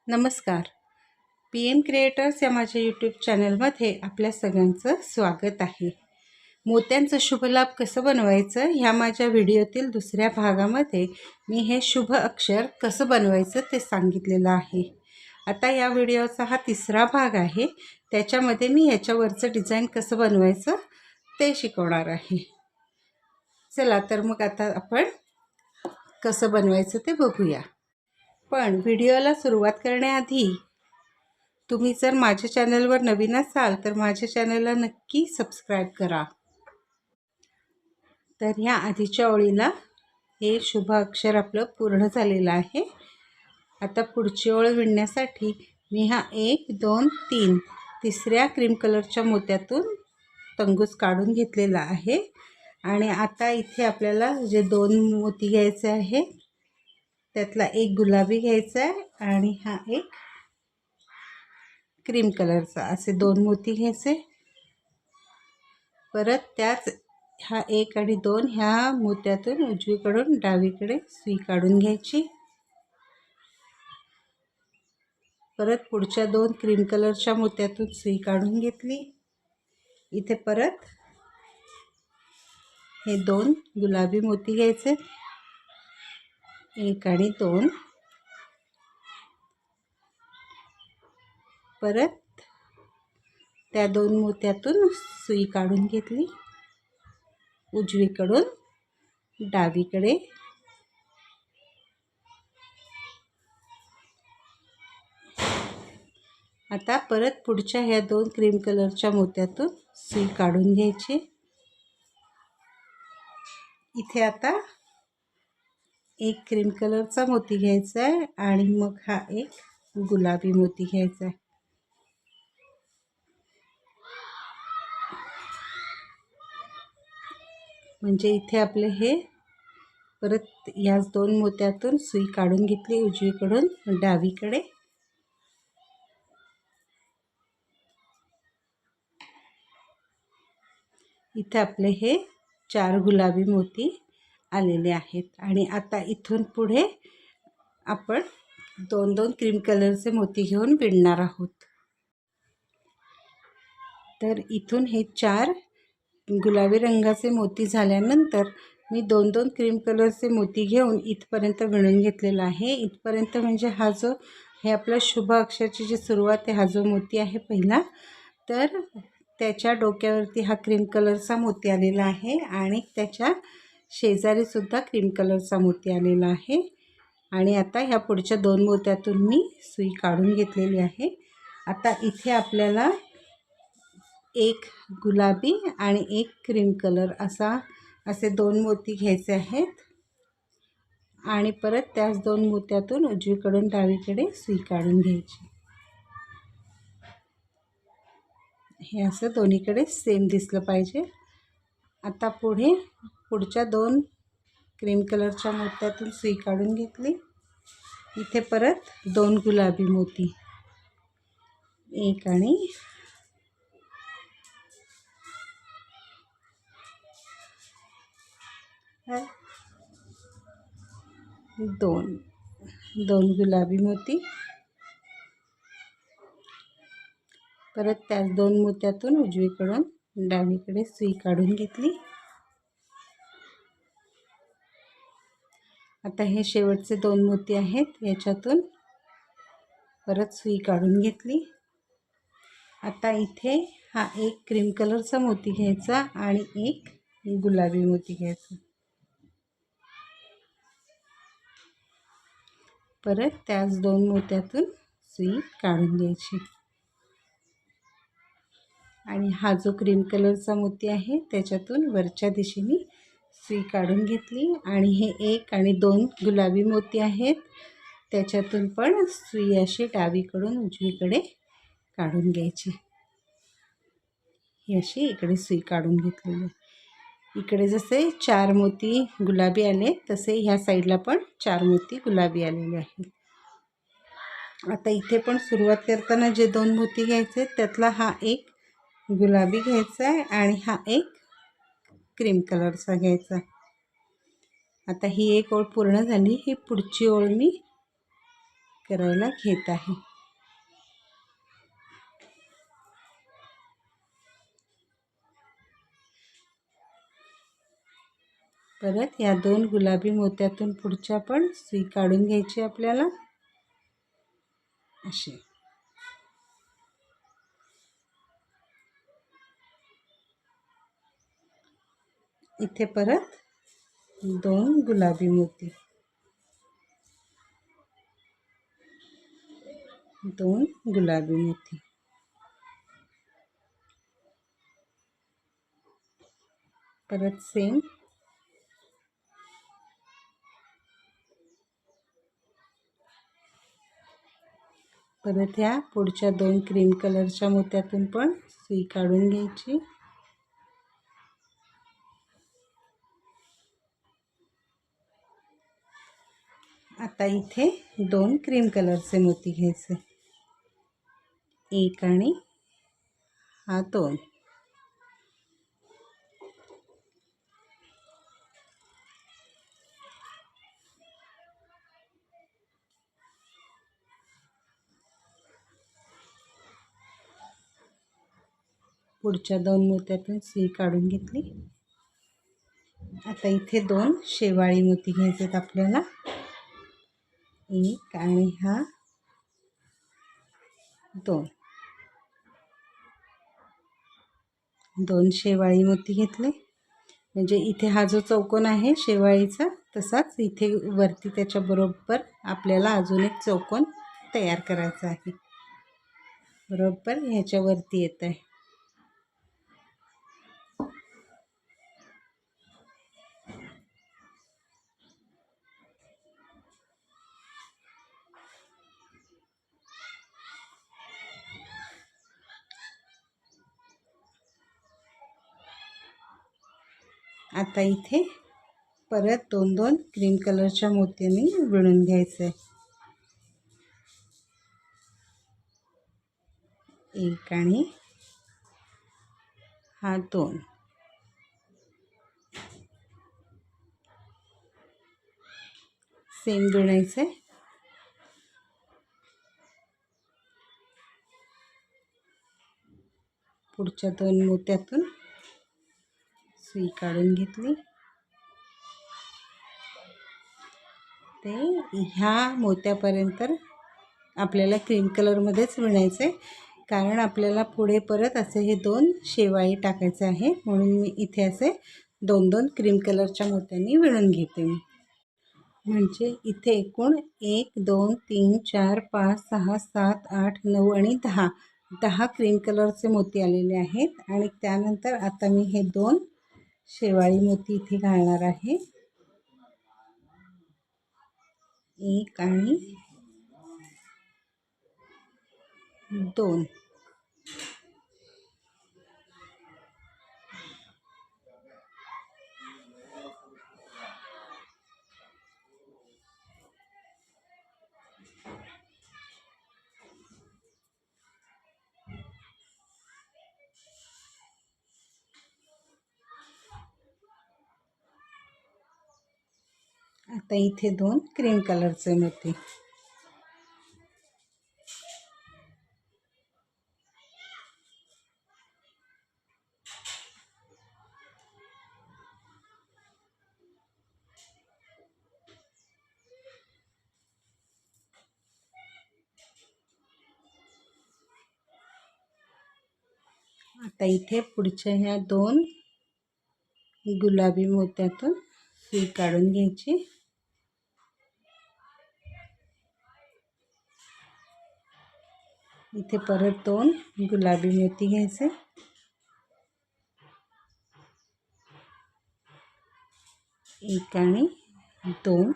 नमस्कार. PM creators या माझ्या यूट्यूब चॅनलमध्ये आपल्या सगळ्यांचं स्वागत आहे. मोत्यांचं शुभलाभ कसं बनवायचं ह्या माझ्या व्हिडिओतील दुसऱ्या भागामध्ये मी हे शुभ अक्षर कसं बनवायचं ते सांगितलेलं आहे. आता या व्हिडिओचा हा तिसरा भाग आहे. त्याच्यामध्ये मी ह्याच्यावरचं डिझाईन कसं बनवायचं ते शिकवणार आहे. चला तर मग आता आपण कसं बनवायचं ते बघूया. पण व्हिडिओला सुरुवात करण्याआधी तुम्ही जर माझ्या चॅनलवर नवीन असाल तर माझ्या चॅनलला नक्की सबस्क्राईब करा. तर ह्या आधीच्या ओळीला हे शुभ अक्षर आपलं पूर्ण झालेलं आहे. आता पुढची ओळ विणण्यासाठी मी हा 1 2 3 तिसऱ्या क्रीम कलरच्या मोत्यातून तंगूस काढून घेतलेला आहे. आणि आता इथे आपल्याला जे 2 मोती घ्यायचे आहे त्यातला एक गुलाबी घ्यायचा आहे आणि हा एक क्रीम कलरचा, असे 2 मोती घ्यायचे. परत त्याच हा 1 आणि 2 ह्या मोत्यातून उजवीकडून डावीकडे सुई काढून घ्यायची. परत पुढच्या 2 क्रीम कलरच्या मोत्यातून सुई काढून घेतली. इथे परत हे 2 गुलाबी मोती घ्यायचे, 1 आणि 2. परत त्या 2 मोत्यातून सुई काढून घेतली उजवीकडून डावीकडे. आता परत पुढच्या ह्या 2 क्रीम कलरच्या मोत्यातून सुई काढून घ्यायची. इथे आता एक क्रीम कलरचा मोती घ्यायचा आहे आणि मग हा एक गुलाबी मोती घ्यायचा आहे. म्हणजे इथे आपले हे परत याच 2 मोत्यातून सुई काढून घेतली उजवीकडून डावीकडे. इथे आपले हे 4 गुलाबी मोती आलेले आहेत. आणि आता इथून पुढे आपण 2-2 क्रीम कलरचे मोती घेऊन विणणार आहोत. तर इथून हे 4 गुलाबी रंगाचे मोती झाल्यानंतर मी 2-2 क्रीम कलरचे मोती घेऊन इथपर्यंत विणून घेतलेला आहे. इथपर्यंत म्हणजे हा जो हे आपलं शुभ अक्षराची जी सुरुवात आहे, हा जो मोती आहे पहिला, तर त्याच्या डोक्यावरती हा क्रीम कलरचा मोती आलेला आहे आणि त्याच्या शेजारी सुद्धा क्रीम कलरचा मोती आलेला आहे. आणि आता ह्या पुढच्या 2 मोत्यातून मी सुई काढून घेतलेली आहे. आता इथे आपल्याला एक गुलाबी आणि एक क्रीम कलर असे 2 मोती घ्यायचे आहेत. आणि परत त्याच 2 मोत्यातून उजवीकडून डावीकडे सुई काढून घ्यायची. हे असं दोन्हीकडे सेम दिसलं पाहिजे. आता पुढच्या 2 क्रीम कलरच्या मोत्यातून सुई काढून घेतली. इथे परत 2 गुलाबी मोती, 1 आणि 2 गुलाबी मोती. परत त्याच 2 मोत्यातून उजवीकडून डावीकडे सुई काढून घेतली. आता हे शेवटचे 2 मोती आहेत, याच्यातून परत सुई काढून घेतली. आता इथे हा एक क्रीम कलरचा मोती घ्यायचा आणि एक गुलाबी मोती घ्यायचा. परत त्याच 2 मोत्यातून सुई काढून घ्यायची. आणि हा जो क्रीम कलरचा मोती आहे त्याच्यातून वरच्या दिशेने सुई काढून घेतली. आणि हे 1 आणि 2 गुलाबी मोती आहेत, त्याच्यातून पण सुई अशी डावीकडून उजवीकडे काढून घ्यायची. ही अशी इकडे सुई काढून घेतलेली. इकडे जसे 4 मोती गुलाबी आले तसे ह्या साईडला पण 4 मोती गुलाबी आलेले आहेत. आता इथे पण सुरुवात करताना जे 2 मोती घ्यायचे त्यातला हा एक गुलाबी घ्यायचा आहे आणि हा एक क्रीम कलरचा घ्यायचा. आता ही एक ओळ पूर्ण झाली. ही पुढची ओळ मी करायला घेत आहे. परत या 2 गुलाबी मोत्यातून पुढच्या पण सुई काढून घ्यायची आपल्याला अशी. इथे परत 2 गुलाबी मोती, 2 गुलाबी मोती. परत सेम परत ह्या पुढच्या 2 क्रीम कलरच्या मोत्यातून पण सुई काढून घ्यायची. आता इथे 2 क्रीम कलरचे मोती घ्यायचे, 1 आणि हा 2. पुढच्या 2 मोत्यातून सुई काढून घेतली. आता इथे 2 शेवाळी मोती घ्यायचे आपल्याला, 1 आणि हा 2. 2 शेवाळी मोती घेतले. म्हणजे इथे हा जो चौकोन आहे शेवाळीचा, तसाच इथे वरती त्याच्या बरोबर आपल्याला अजून एक चौकोन तयार करायचा आहे. बरोबर ह्याच्यावरती येत आहे. आता इथे परत 2-2 क्रीम कलरच्या मोत्यांनी विणून घ्यायचं आहे. 1 आणि हा 2. सेम विणायचं आहे. पुढच्या 2 मोत्यातून सुई काढून घेतली. ते ह्या मोत्यापर्यंत आपल्याला क्रीम कलरमध्येच विणायचं आहे, कारण आपल्याला पुढे परत असे हे 2 शेवाळी टाकायचे आहे. म्हणून मी इथे असे 2-2 क्रीम कलरच्या मोत्यांनी विणून घेते मी. म्हणजे इथे एकूण 1 2 3 4 5 6 7 8 9 आणि 10 क्रीम कलरचे मोती आलेले आहेत. आणि त्यानंतर आता मी हे 2 शेवाळी मोती इथे घालणार आहे, 1 आणि 2. आता इथे 2 क्रीम कलरचे मोती. आता इथे पुढच्या ह्या 2 गुलाबी मोत्यातून सुई काढून घ्यायची. इथे परत 2 गुलाबी मोती घ्यायचे, 1 आणि 2.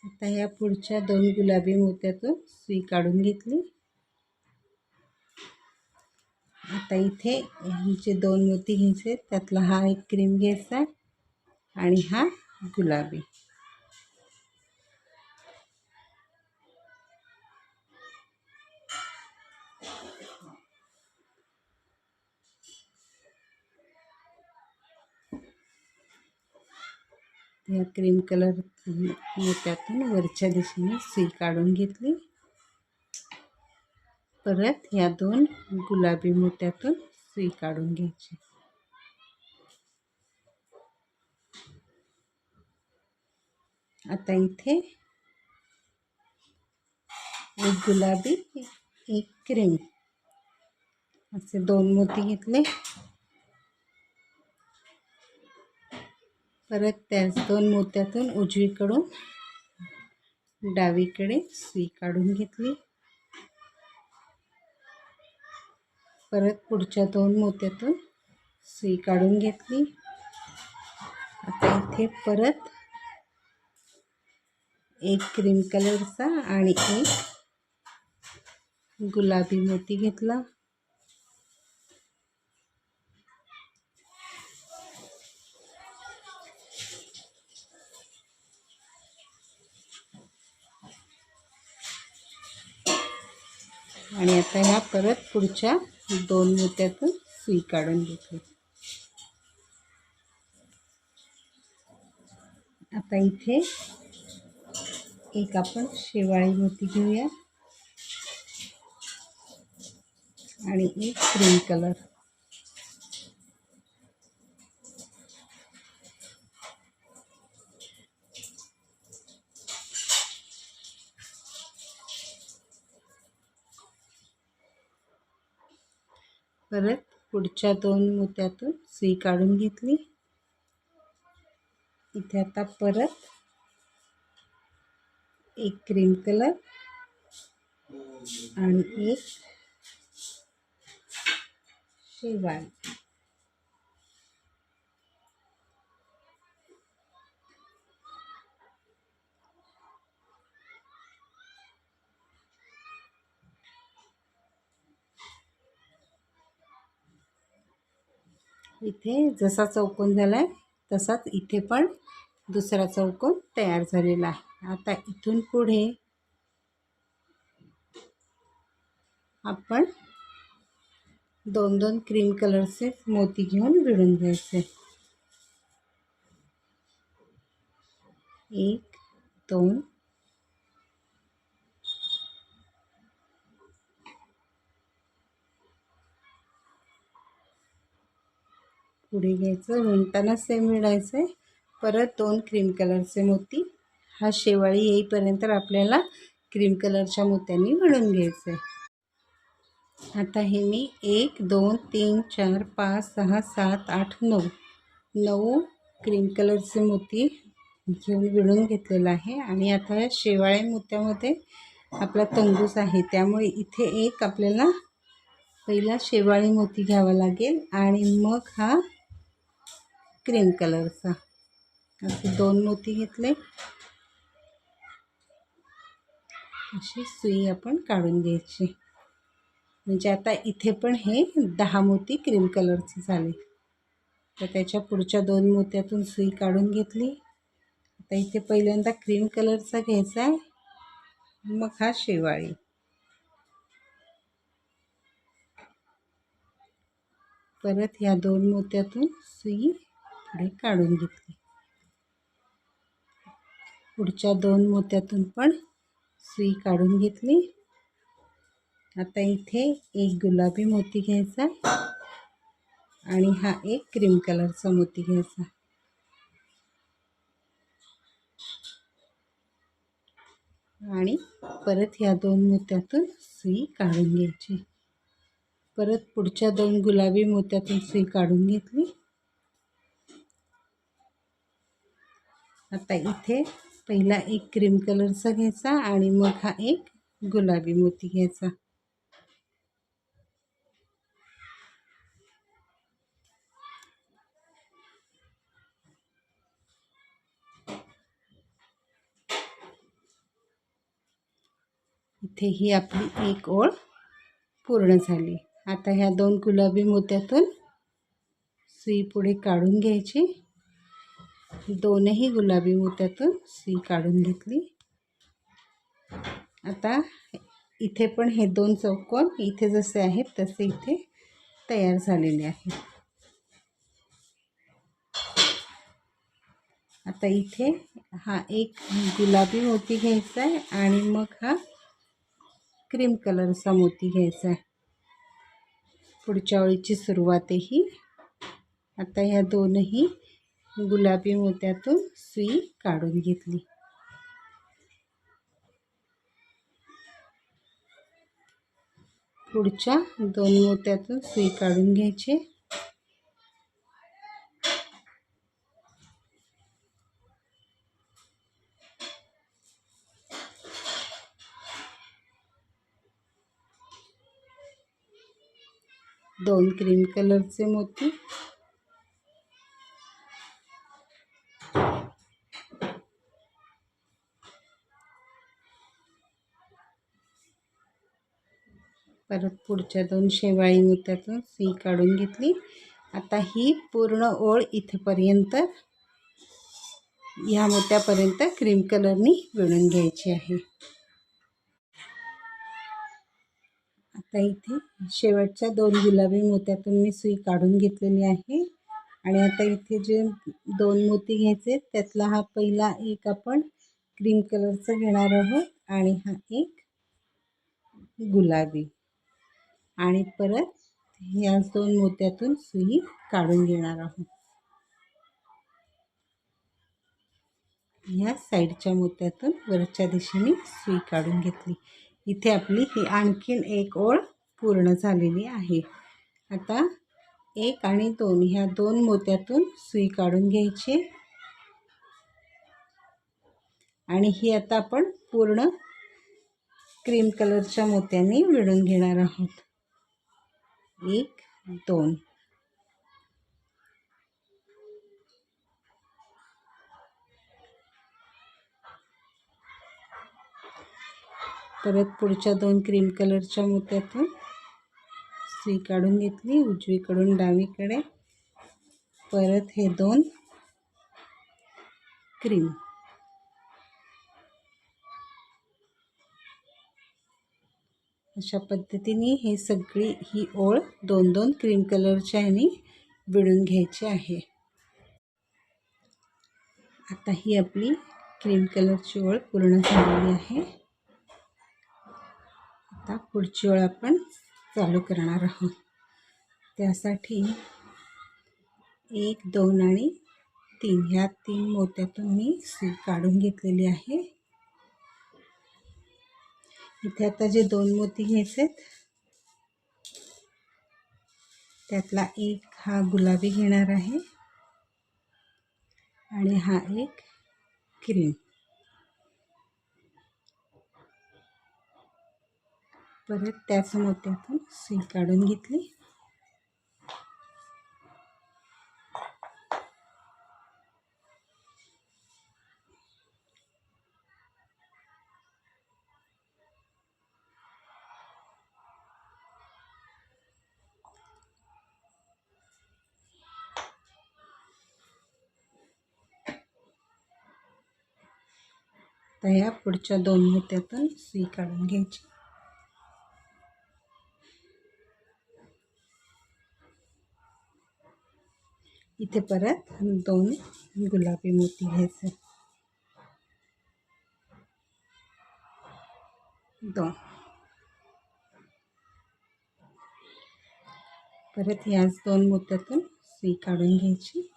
आता या पुढच्या 2 गुलाबी मोत्यातून सुई काढून घेतली. आता इथे जे 2 मोती घ्यायचे, त्यातला हा एक क्रीम घ्यायचा आणि हा गुलाबी. त्या क्रीम कलर मोत्यातून वरच्या दिशेने सुई काढून घेतली. परत ह्या 2 गुलाबी मोत्यातून सुई काढून घ्यायची. आता इथे एक गुलाबी एक क्रीम असे 2 मोती घेतले. परत त्याच 2 मोत्यातून उजवीकडून डावीकडे सुई काढून घेतली. परत पुढच्या 2 मोत्यातून सुई काढून घेतली. आता इथे परत एक क्रीम कलरचा आणि एक गुलाबी मोती घेतला. आणि आता ह्या परत पुढच्या 2 मोत्यातून सुई काढून घेतली. आता इथे एक आपण शेवाळी मोती घेऊया आणि एक क्रीम कलर. परत पुढच्या 2 मोत्यातून सुई काढून घेतली. इथे आता परत एक क्रीम कलर आणि एक शेवाळी. इथे जसा चौकोन झालाय तसाच इथे पण दुसरा चौकोन तयार झालेला आहे. आता इथून पुढे आपण 2-2 क्रीम कलरचे मोती घेऊन विणून घ्यायचे. 1 2 पुढे घ्यायचं. विणताना सेम विणायचं आहे. परत 2 क्रीम कलरचे मोती. हा शेवाळी येईपर्यंत आपल्याला क्रीम कलरच्या मोत्यांनी विणून घ्यायचं आहे. आता हे मी 1 2 3 4 5 6 7 8 9 क्रीम कलरचे मोती घेऊन विणून घेतलेलं आहे. आणि आता या शेवाळ्या मोत्यामध्ये आपला तंगूस आहे, त्यामुळे इथे एक आपल्याला पहिला शेवाळी मोती घ्यावा लागेल आणि मग हा क्रीम कलरचा. असे 2 मोती घेतले. अशी सुई आपण काढून घ्यायची. म्हणजे आता इथे पण हे 10 मोती क्रीम कलरचे झाले. तर त्याच्या पुढच्या 2 मोत्यातून सुई काढून घेतली. आता इथे पहिल्यांदा क्रीम कलरचा घ्यायचा आहे, मग हा शेवाळी. परत ह्या 2 मोत्यातून सुई पुढे काढून घेतली. पुढच्या 2 मोत्यातून पण सुई काढून घेतली. आता इथे एक गुलाबी मोती घ्यायचा आणि हा एक क्रीम कलरचा मोती घ्यायचा. आणि परत ह्या 2 मोत्यातून सुई काढून घ्यायची. परत पुढच्या 2 गुलाबी मोत्यातून सुई काढून घेतली. आता इथे पहिला एक क्रीम कलरचा घ्यायचा आणि मग हा एक गुलाबी मोती घ्यायचा. इथे ही आपली एक ओळ पूर्ण झाली. आता ह्या 2 गुलाबी मोत्यातून सुई पुढे काढून घ्यायची. 2ही गुलाबी मोत्यातून सुई काढून घेतली. आता इथे पण हे 2 चौकोन इथे जसे आहेत तसे इथे तयार झालेले आहेत. आता इथे हा एक गुलाबी मोती घ्यायचा आहे आणि मग हा क्रीम कलरचा मोती घ्यायचा आहे. पुढच्या ओळीची सुरुवातही आता ह्या दोनही गुलाबी मोत्यातून सुई काढून घेतली. पुढच्या दोन मोत्यातून सुई काढून घ्यायची. दोन क्रीम कलरचे मोती, परत पुढच्या दोन शेवाळी मोत्यातून सुई काढून घेतली. आता ही पूर्ण ओळ इथपर्यंत ह्या मोत्यापर्यंत क्रीम कलरनी विणून घ्यायची आहे. आता इथे शेवटच्या दोन गुलाबी मोत्यातून मी सुई काढून घेतलेली आहे आणि आता इथे जे दोन मोती घ्यायचे त्यातला हा पहिला एक आपण क्रीम कलरचा घेणार आहोत आणि हा एक गुलाबी, आणि परत या दोन मोत्यातून सुई काढून घेणार आहोत. ह्या साईडच्या मोत्यातून वरच्या दिशेने सुई काढून घेतली. इथे आपली ही आणखीन एक ओळ पूर्ण झालेली आहे. आता एक आणि दोन ह्या दोन मोत्यातून सुई काढून घ्यायची आणि ही आता आपण पूर्ण क्रीम कलरच्या मोत्याने विणून घेणार आहोत. एक, दोन, परत पुढच्या दोन क्रीम कलरच्या मोत्यातून सुई काढून घेतली उजवीकडून डावीकडे. परत हे दोन क्रीम, अशा पद्धतीने हे सगळी ही ओळ दोन दोन क्रीम कलरच्या ह्याने विणून घ्यायची आहे. आता ही आपली क्रीम कलरची ओळ पूर्ण झालेली आहे. आता पुढची ओळ आपण चालू करणार आहोत. त्यासाठी एक, दोन आणि तीन ह्या तीन मोत्यातून मी सुई काढून घेतलेली आहे. इथे आता जे दोन मोती घ्यायचे त्यातला एक हा गुलाबी घेणार आहे आणि हा एक क्रीम. परत त्याच मोत्यातून सुई काढून घेतली. तर या पुढच्या दोन मोत्यातून सुई काढून घ्यायची. इथे परत दोन गुलाबी मोती घ्यायचे, दोन. परत याच दोन मोत्यातून सुई काढून घ्यायची.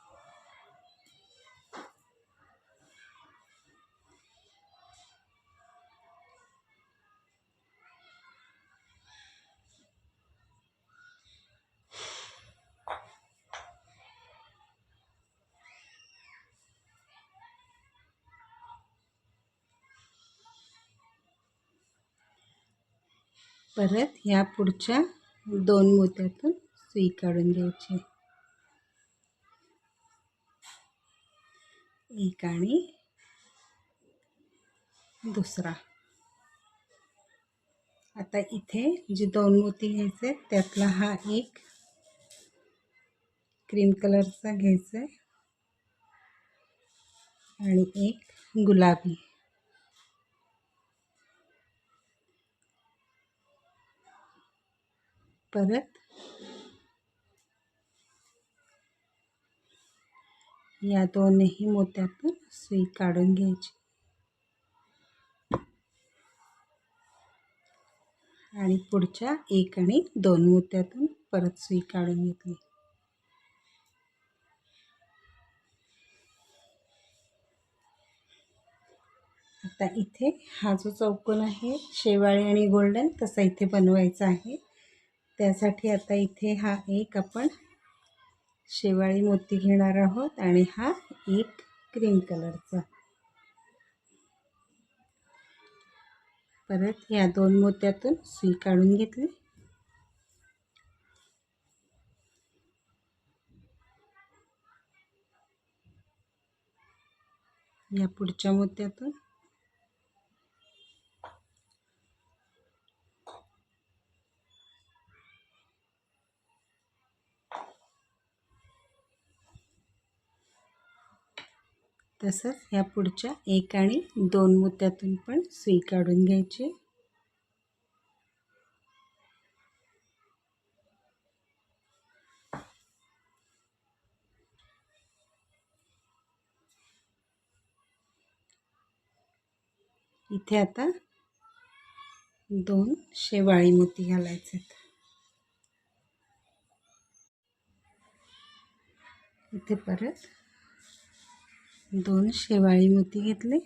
परत ह्या पुढच्या दोन मोत्यातून सुई काढून घ्यायची, एक आणि दुसरा. आता इथे जे दोन मोती घ्यायचे त्यातला हा एक क्रीम कलरचा घ्यायचा आणि एक गुलाबी. परत या दोनही मोत्यातून सुई काढून घ्यायची आणि पुढच्या 1 आणि 2 मोत्यातून परत सुई काढून घेतली. आता इथे हा जो चौकोन आहे शेवाळी आणि गोल्डन तसा इथे बनवायचा आहे. त्यासाठी आता इथे हा एक आपण शेवाळी मोती घेणार आहोत आणि हा एक क्रीम कलरचा. परत या 2 मोत्यातून सुई काढून घेतली. या पुढच्या मोत्यातून तसंच ह्या पुढच्या 1 आणि 2 मोत्यातून पण सुई काढून घ्यायची. इथे आता 2 शेवाळी मोती घालायचे. इथे परत 2 शेवाळी मोती घेतले,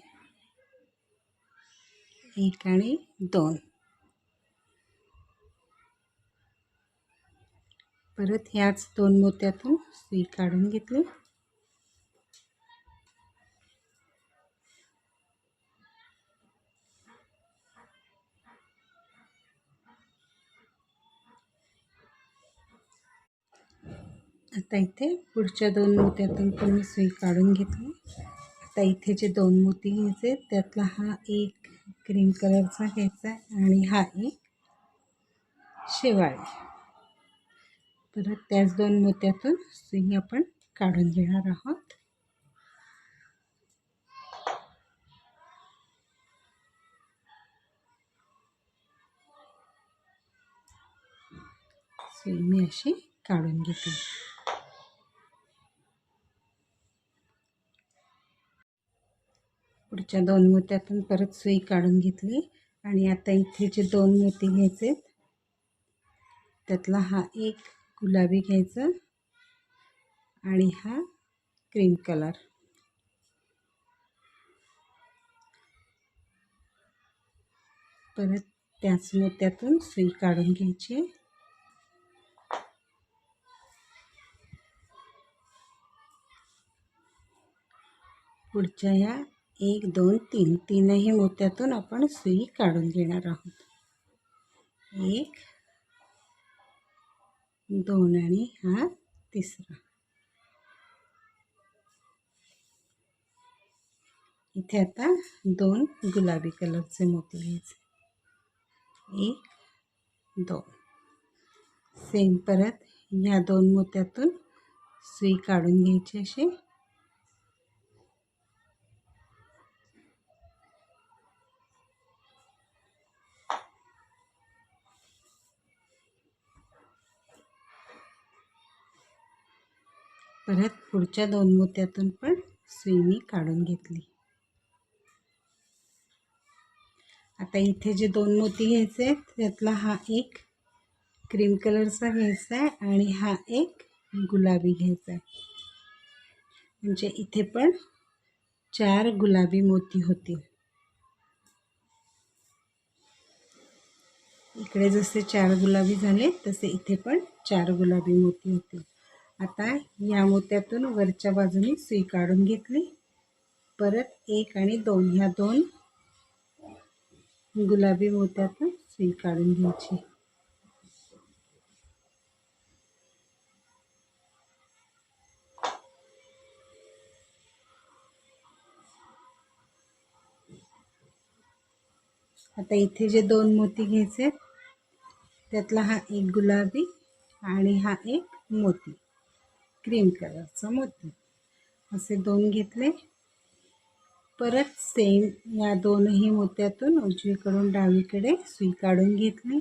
1 आणि 2. परत ह्याच 2 मोत्यातून सुई काढून घेतली. आता इथे पुढच्या 2 मोत्यातून पण मी सुई काढून घेतली. आता इथे जे 2 मोती घ्यायचे त्यातला हा एक क्रीम कलरचा घ्यायचा आणि हा एक शेवाळी. परत त्याच 2 मोत्यातून सुई आपण काढून घेणार आहोत. सुई मी अशी काढून घेते. पुढच्या 2 मोत्यातून परत सुई काढून घेतली आणि आता इथे जे 2 मोती घ्यायचे त्यातला हा एक गुलाबी घ्यायचा आणि हा क्रीम कलर. परत त्याच मोत्यातून सुई काढून घ्यायची. पुढच्या या 1 2 3 तीनही मोत्यातून आपण सुई काढून घेणार आहोत. 1 2 आणि हा तिसरा. इथे आता 2 गुलाबी कलरचे मोती घ्यायचे. 1 2. सेम परत ह्या 2 मोत्यातून सुई काढून घ्यायची अशी. परत पुढच्या 2 मोत्यातून पण सुई मी काढून घेतली. आता इथे जे 2 मोती घ्यायचे आहेत त्यातला हा एक क्रीम कलरचा घ्यायचा आहे आणि हा एक गुलाबी घ्यायचा आहे. म्हणजे इथे पण 4 गुलाबी मोती होतील. इकडे जसे 4 गुलाबी झाले तसे इथे पण 4 गुलाबी मोती होतील. आता या मोत्यातून वरच्या बाजूने सुई काढून घेतली. परत 1 आणि 2 ह्या 2 गुलाबी मोत्यातून सुई काढून घ्यायची. आता इथे जे 2 मोती घ्यायचे त्यातला हा एक गुलाबी आणि हा एक मोती क्रीम कलरचा मोती असे 2 घेतले. परत सेम या दोनही मोत्यातून उजवीकडून डावीकडे सुई काढून घेतली.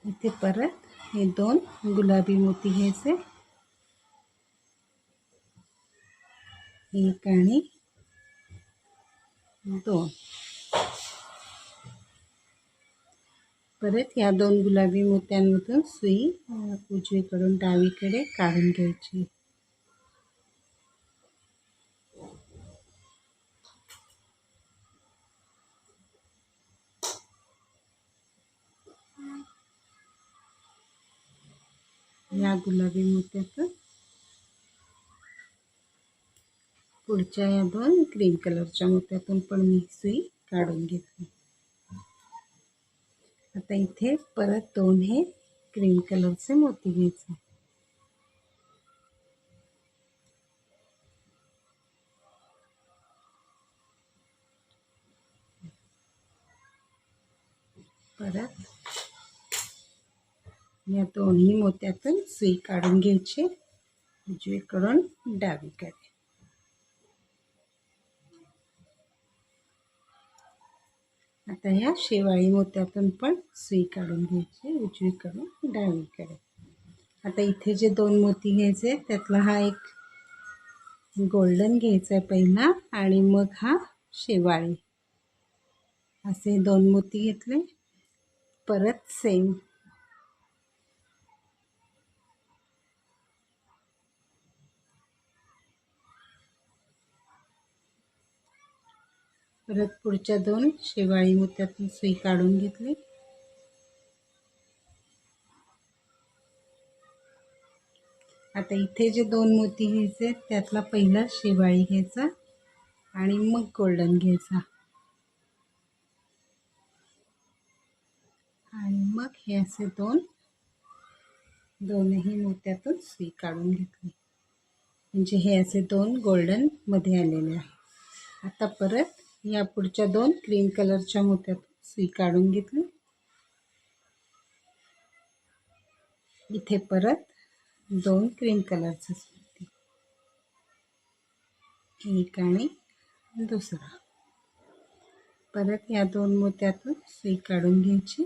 इथे परत हे 2 गुलाबी मोती घ्यायचे, 1 आणि 2. परत या 2 गुलाबी मोत्यांमधून सुई उजवीकडून डावीकडे काढून घ्यायची. या गुलाबी मोत्यातून पुढच्या या 2 क्रीम कलरच्या मोत्यातून पण मी सुई काढून घेतली. आता इथे परत 2 हे क्रीम कलरचे मोती घ्यायचे. परत या दोन्ही मोत्यातून सुई काढून घ्यायची उजवीकडून डावीकडे. आता या शेवाळी मोत्यातून पण सुई काढून घ्यायची उजवीकडून डावीकडे. आता इथे जे 2 मोती घ्यायचे त्यातला हा एक गोल्डन घ्यायचा आहे पहिला आणि मग हा शेवाळी, असे 2 मोती घेतले. परत सेम परत पुढच्या 2 शेवाळी मोत्यातून सुई काढून घेतली. आता इथे जे 2 मोती घ्यायचे त्यातला पहिला शेवाळी घ्यायचा आणि मग गोल्डन घ्यायचा आणि मग हे असे दोनही मोत्यातून सुई काढून घेतली. म्हणजे हे असे 2 गोल्डन मध्ये आलेले आहे. आता परत या पुढच्या 2 क्रीम कलरच्या मोत्यातून सुई काढून घेतली. इथे परत 2 क्रीम कलरचे मोती, 1 आणि 2. परत या 2 मोत्यातून सुई काढून घ्यायची.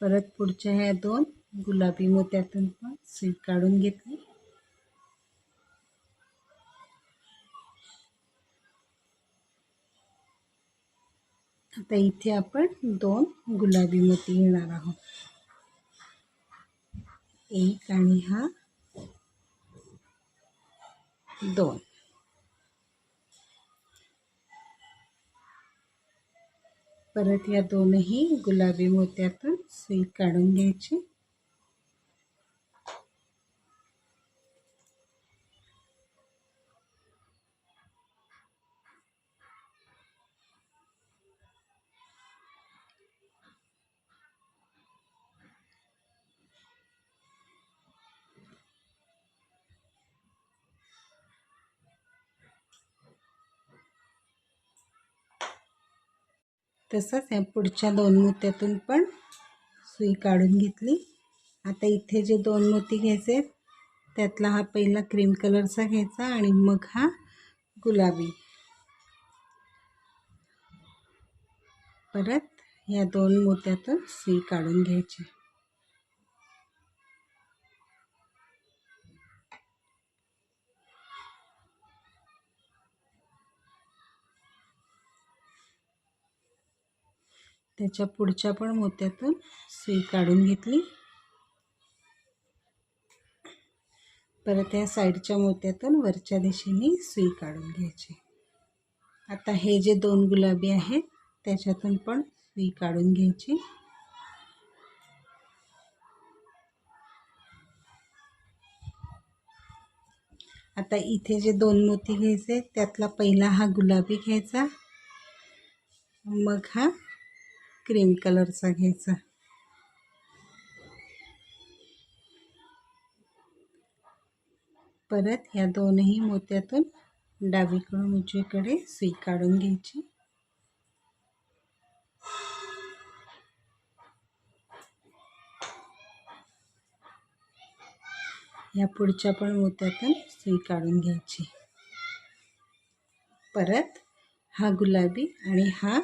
परत पुढच्या ह्या 2 गुलाबी मोत्यातून पण सुई काढून घेतली. आता इथे आपण 2 गुलाबी मोती घेणार आहोत, 1 आणि हा 2. परत या 2ही गुलाबी मोत्यातून सुई काढून घ्यायची. तसंच या पुढच्या 2 मोत्यातून पण सुई काढून घेतली. आता इथे जे 2 मोती घ्यायचे त्यातला हा पहिला क्रीम कलरचा घ्यायचा आणि मग हा गुलाबी. परत या 2 मोत्यातून सुई काढून घ्यायची. त्याच्या पुढच्या पण मोत्यातून सुई काढून घेतली. परत या साईडच्या मोत्यातून वरच्या दिशेने सुई काढून घ्यायची. आता हे जे 2 गुलाबी आहेत त्याच्यातून पण सुई काढून घ्यायची. आता इथे जे 2 मोती घ्यायचे त्यातला पहिला हा गुलाबी घ्यायचा, मग हा क्रीम कलरचा घ्यायचा. परत ह्या 2ही मोत्यातून डावीकडून उजवीकडे सुई काढून घ्यायची. या पुढच्या पण मोत्यातून सुई काढून घ्यायची. परत हा गुलाबी आणि हा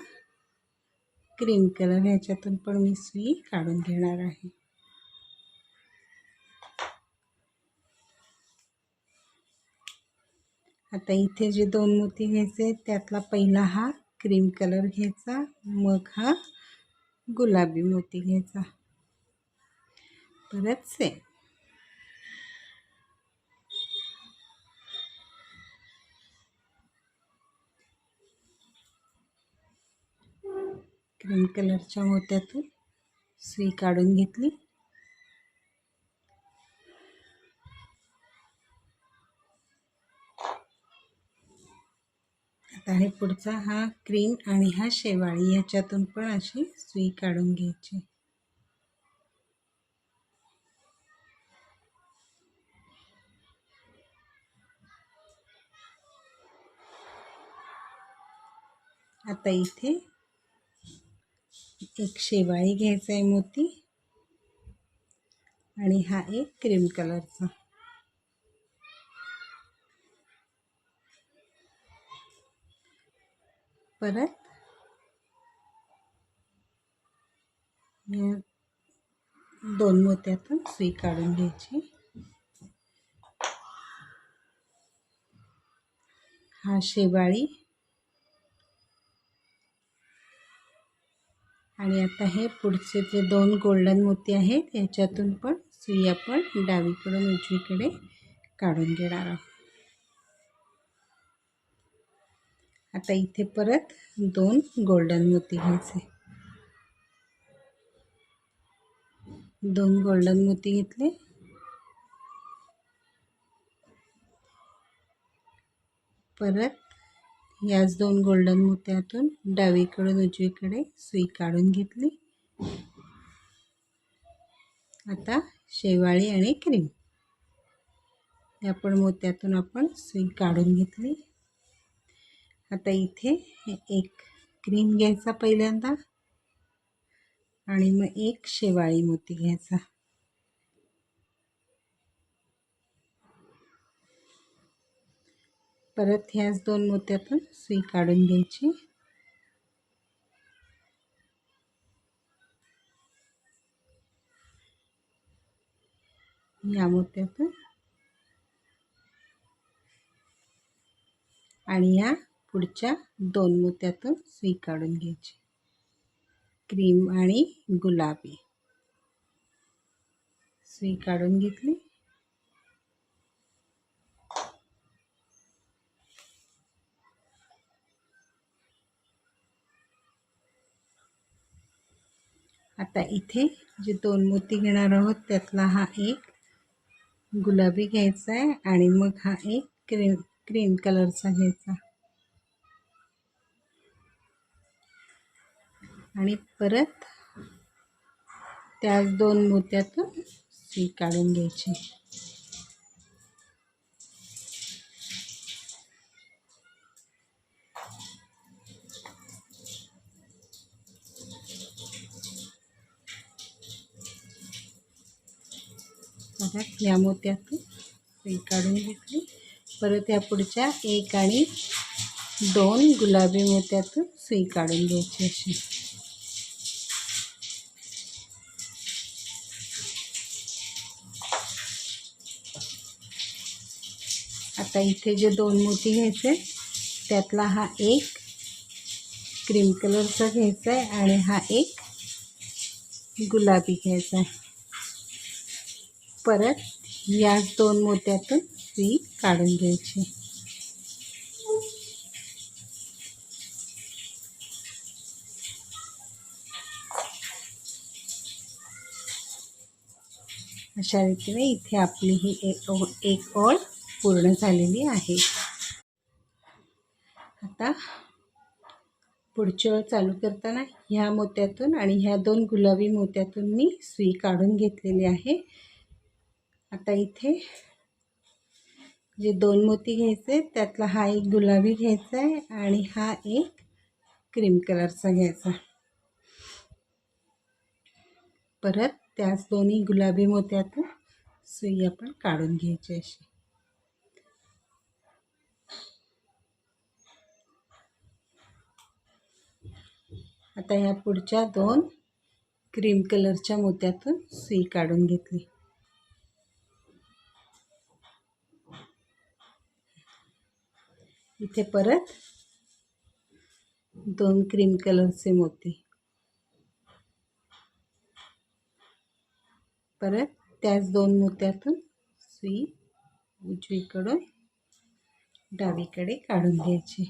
क्रीम कलर ह्याच्यातून पण मी सुई काढून घेणार आहे. आता इथे जे दोन मोती घ्यायचे त्यातला पहिला हा क्रीम कलर घ्यायचा, मग हा गुलाबी मोती घ्यायचा. परत सेम क्रीम कलरच्या मोत्यातून सुई काढून घेतली. आता हे पुढचा हा क्रीम आणि हा शेवाळी याच्यातून पण अशी सुई काढून घ्यायची. आता इथे एक शेवाळी घ्यायचा आहे मोती आणि हा एक क्रीम कलरचा. परत या दोन मोत्यातून सुई काढून घ्यायची. हा शेवाळी आणि आता हे पुढचे जे दोन गोल्डन मोती आहेत याच्यातून पण सुई आपण डावीकडून उजवीकडे काढून घेणार आहोत. आता इथे परत दोन गोल्डन मोती घ्यायचे. दोन गोल्डन मोती घेतले. परत याच दोन गोल्डन मोत्यातून डावीकडून उजवीकडे सुई काढून घेतली. आता शेवाळी आणि क्रीम या पण मोत्यातून आपण सुई काढून घेतली. आता इथे एक क्रीम घ्यायचा पहिल्यांदा आणि मग एक शेवाळी मोती घ्यायचा. परत ह्याच दोन मोत्यातून सुई काढून घ्यायची. या मोत्यातून आणि या पुढच्या दोन मोत्यातून सुई काढून घ्यायची. क्रीम आणि गुलाबी सुई काढून घेतली. आता इथे जे दोन मोती घेणार आहोत त्यातला हा एक गुलाबी घ्यायचा आहे आणि मग हा एक क्रीम कलरचा घ्यायचा आणि परत त्याच दोन मोत्यातून सुई काढून घ्यायची. परत या मोत्यातून सुई काढून घेतली. परत या पुढच्या एक आणि दोन गुलाबी मोत्यातून सुई काढून घ्यायची अशी. आता इथे जे दोन मोती घ्यायचे त्यातला हा एक क्रीम कलरचा घ्यायचा आहे आणि हा एक गुलाबी घ्यायचा आहे. परत याच दोन मोत्यातून सुई काढून घ्यायची. अशा रीतीने इथे आपली ही एक ओळ पूर्ण झालेली आहे. आता पुढची ओळ चालू करताना ह्या मोत्यातून आणि ह्या दोन गुलाबी मोत्यातून मी सुई काढून घेतलेली आहे. आता इथे जे दोन मोती घ्यायचे त्यातला हा एक गुलाबी घ्यायचा आहे आणि हा एक क्रीम कलरचा घ्यायचा. परत त्याच दोन्ही गुलाबी मोत्यातून सुई आपण काढून घ्यायची अशी. आता ह्या पुढच्या 2 क्रीम कलरच्या मोत्यातून सुई काढून घेतली. इथे परत 2 क्रीम कलरचे मोती, परत त्याच 2 मोत्यातून सुई उजवीकडून डावीकडे काढून घ्यायची.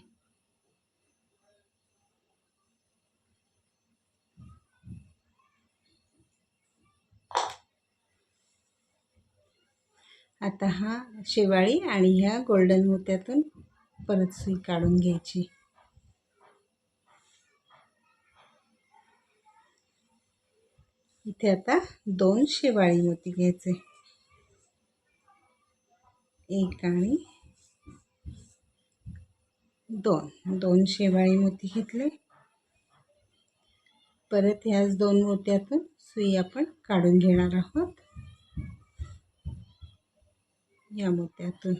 आता हा शेवाळी आणि ह्या गोल्डन मोत्यातून परत सुई काढून घ्यायची. इथे आता 2 शेवाळी मोती घ्यायचे, 1 आणि 2 शेवाळी मोती घेतले. परत ह्याच 2 मोत्यातून सुई आपण काढून घेणार आहोत. या मोत्यातून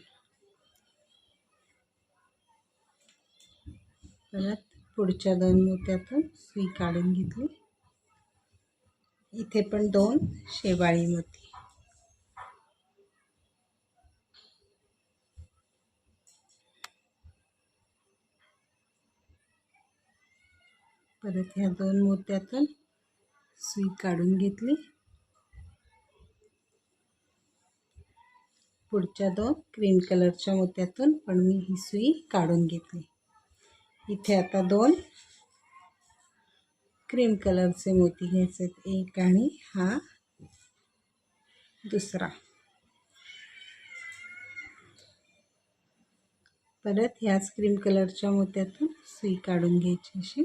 परत पुढच्या 2 मोत्यातून सुई काढून घेतली. इथे पण 2 शेवाळी मोती, परत ह्या 2 मोत्यातून सुई काढून घेतली. पुढच्या 2 क्रीम कलरच्या मोत्यातून पण मी ही सुई काढून घेतली. इथे आता 2 क्रीम कलरचे मोती घ्यायचे, 1 आणि हा दुसरा. परत ह्याच क्रीम कलरच्या मोत्यातून सुई काढून घ्यायची अशी.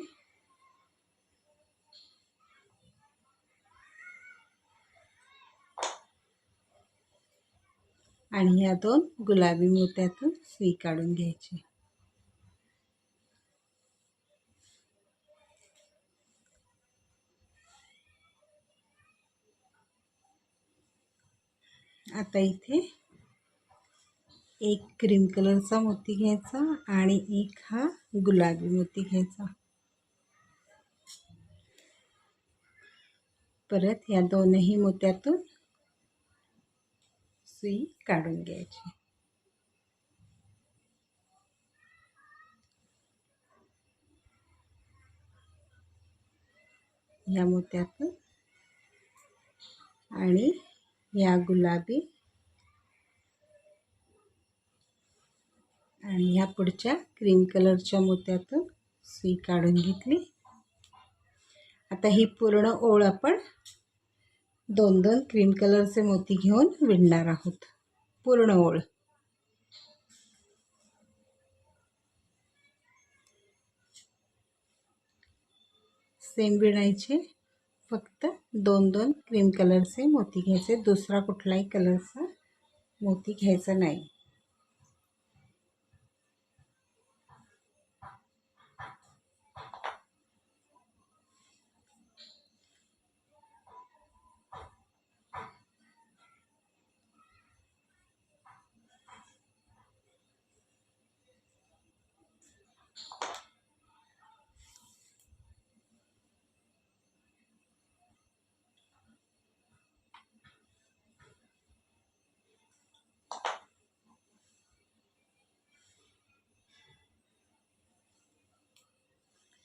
आणि ह्या 2 गुलाबी मोत्यातून सुई काढून घ्यायची. आता इथे 1 क्रीम कलरचा मोती घ्यायचा आणि 1 हा गुलाबी मोती घ्यायचा. परत या दोनही मोत्यातून सुई काढून घ्यायची. या मोत्यातून आणि या गुलाबी आणि ह्या पुढच्या क्रीम कलरच्या मोत्यातून सुई काढून घेतली. आता ही पूर्ण ओळ आपण 2-2 क्रीम कलरचे मोती घेऊन विणणार आहोत. पूर्ण ओळ सेम विणायचे, फक्त 2-2 क्रीम कलरचे मोती घ्यायचे, दुसरा कुठलाही कलरचा मोती घ्यायचा नाही.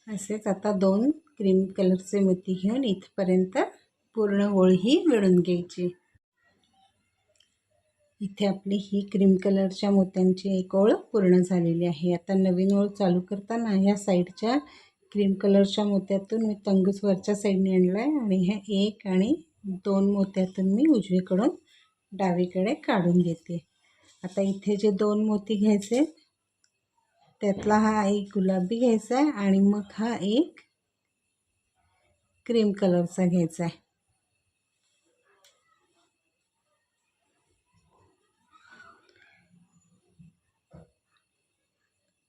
असेच आता 2 क्रीम कलरचे मोती घेऊन इथपर्यंत पूर्ण ओळ ही विणून घ्यायची. इथे आपली ही क्रीम कलरच्या मोत्यांची एक ओळ पूर्ण झालेली आहे. आता नवीन ओळ चालू करताना ह्या साईडच्या क्रीम कलरच्या मोत्यातून मी तंगूस वरच्या साईडने आणला आहे आणि ह्या 1 आणि 2 मोत्यातून मी उजवीकडून डावीकडे काढून घेते. आता इथे जे 2 मोती घ्यायचे त्यातला हा एक गुलाबी घ्यायचा आहे आणि मग हा एक क्रीम कलरचा घ्यायचा आहे.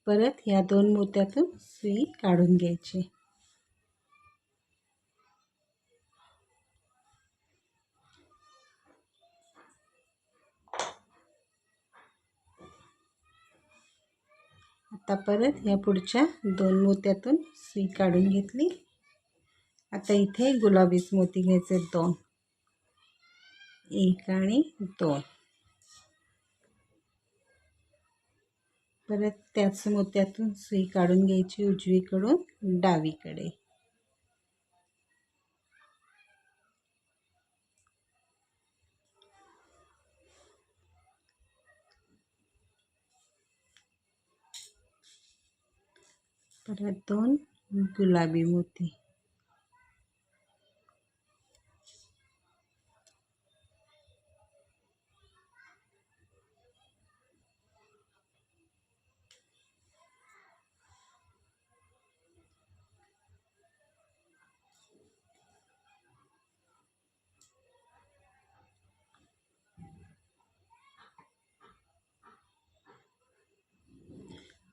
परत या 2 मोत्यातून सुई काढून घ्यायची. आता परत या पुढच्या 2 मोत्यातून सुई काढून घेतली. आता इथे गुलाबीच मोती घ्यायचे 2, 1 आणि 2. परत त्याच मोत्यातून सुई काढून घ्यायची उजवीकडून डावीकडे. परत 2 गुलाबी मोती.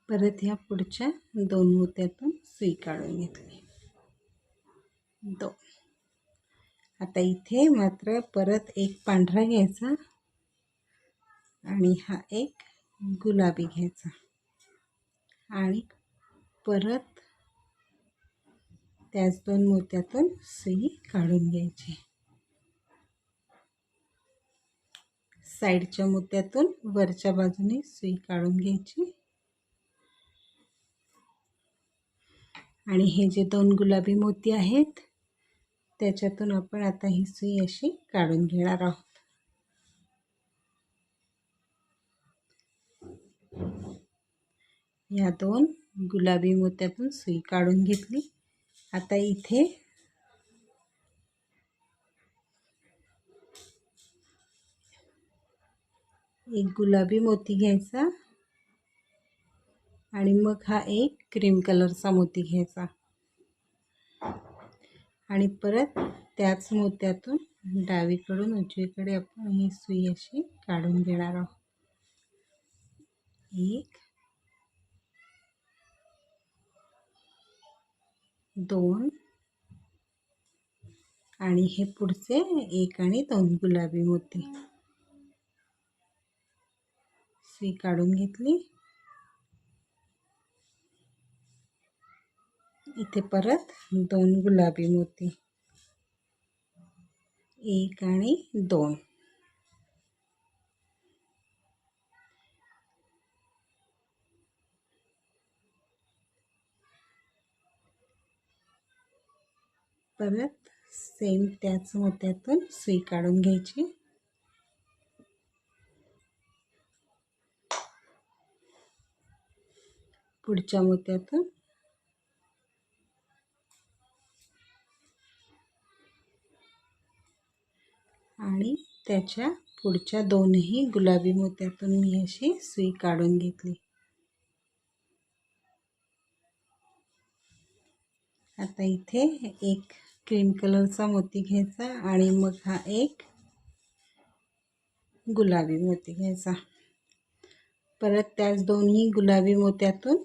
परत ह्या पुढच्या 2 मोत्यातून सुई काढून घेतली 2. आता इथे मात्र परत एक पांढरा घ्यायचा आणि हा एक गुलाबी घ्यायचा आणि परत त्याच 2 मोत्यातून सुई काढून घ्यायची. साईडच्या मोत्यातून वरच्या बाजूने सुई काढून घ्यायची आणि हे जे 2 गुलाबी मोती आहेत त्याच्यातून आपण आता ही सुई अशी काढून घेणार आहोत. या 2 गुलाबी मोत्यातून सुई काढून घेतली. आता इथे एक गुलाबी मोती घ्यायचा आणि मग हा एक क्रीम कलरचा मोती घ्यायचा आणि परत त्याच मोत्यातून डावीकडून उजवीकडे आपण ही सुई अशी काढून घेणार आहोत. 1 2 आणि हे पुढचे 1 आणि 2 गुलाबी मोती सुई काढून घेतली. इथे परत 2 गुलाबी मोती 1 आणि 2. परत सेम त्याच मोत्यातून सुई काढून घ्यायची. पुढच्या मोत्यातून आणि त्याच्या पुढच्या 2ही गुलाबी मोत्यातून मी अशी सुई काढून घेतली. आता इथे एक क्रीम कलरचा मोती घ्यायचा आणि मग हा एक गुलाबी मोती घ्यायचा. परत त्याच 2ही गुलाबी मोत्यातून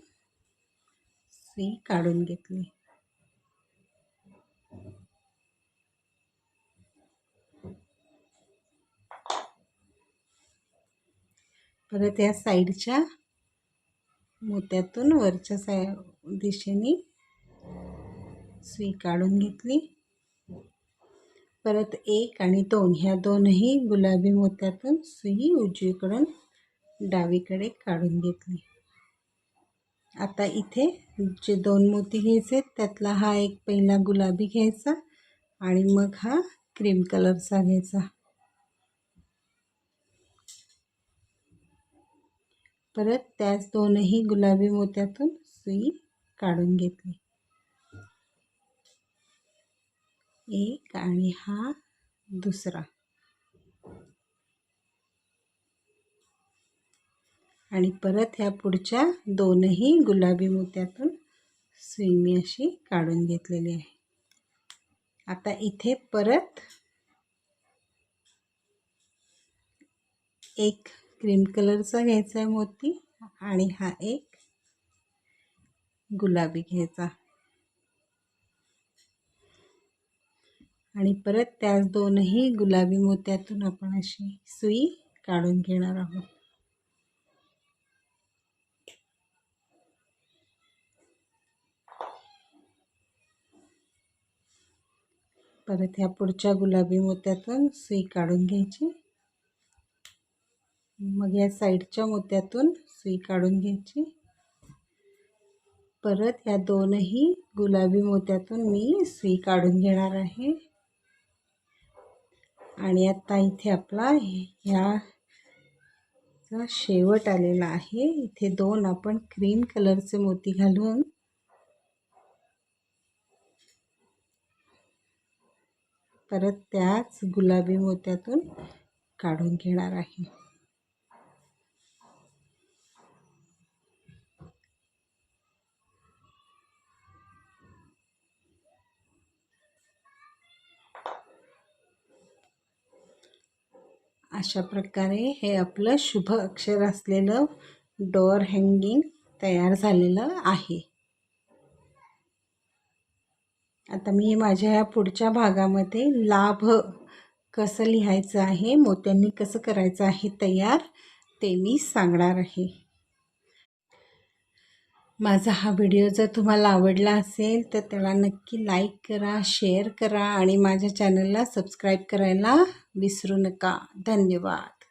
सुई काढून घेतली. परत या साईडच्या मोत्यातून वरच्या दिशेने सुई काढून घेतली. परत 1 आणि 2 ह्या 2ही गुलाबी मोत्यातून सुई उजवीकडून डावीकडे काढून घेतली. आता इथे जे 2 मोती घ्यायचे त्यातला हा एक पहिला गुलाबी घ्यायचा आणि मग हा क्रीम कलरचा घ्यायचा. परत त्याच 2ही गुलाबी मोत्यातून सुई काढून घेतली. 1 आणि हा दुसरा आणि परत ह्या पुढच्या 2ही गुलाबी मोत्यातून सुई मी अशी काढून घेतलेली आहे. आता इथे परत एक क्रीम कलरचा घ्यायचा आहे मोती आणि हा एक गुलाबी घ्यायचा आणि परत त्याच 2ही गुलाबी मोत्यातून आपण अशी सुई काढून घेणार आहोत. परत ह्या पुढच्या गुलाबी मोत्यातून सुई काढून घ्यायची, मग या साईडच्या मोत्यातून सुई काढून घ्यायची, परत ह्या दोनही गुलाबी मोत्यातून मी सुई काढून घेणार आहे। आणि आता इथे आपला ह्याचा शेवट आलेला आहे। इथे दोन आपण क्रीम कलरचे मोती घालून परत त्याच गुलाबी मोत्यातून काढून घेणार आहे। अशा प्रकारे हे आपलं शुभ अक्षर असलेलं डोअर हँगिंग तयार झालेलं आहे। आता मी माझ्या ह्या पुढच्या भागामध्ये लाभ कसं लिहायचं आहे, मोत्यांनी कसं करायचं आहे तयार, ते मी सांगणार आहे। माझा हा व्हिडिओ जर तुम्हाला आवडला असेल तर त्याला नक्की लाईक करा, शेअर करा आणि माझ्या चॅनलला सबस्क्राईब करायला विसरू नका। धन्यवाद।